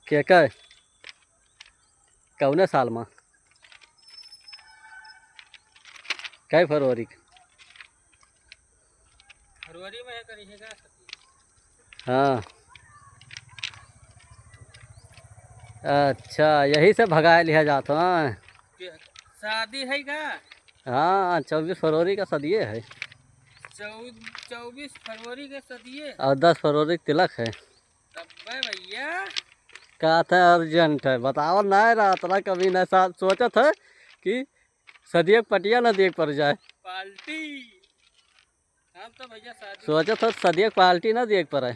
के कह कौने साल में कै फरवरी के? फरवरी में है करी है का? हाँ अच्छा, यही से भगा लिया जाता है। शादी है का? हाँ 24 फरवरी का सदिये है। 24 फरवरी के सदिये और 10 फरवरी तिलक है। तब भैया का था अर्जेंट है, बताओ ना रात ना कभी न सोचा था कि सदिये पटिया न देख पड़ जाए। पार्टी हम तो भैया शादी सोचा था सदिये पार्टी ना देख पड़े।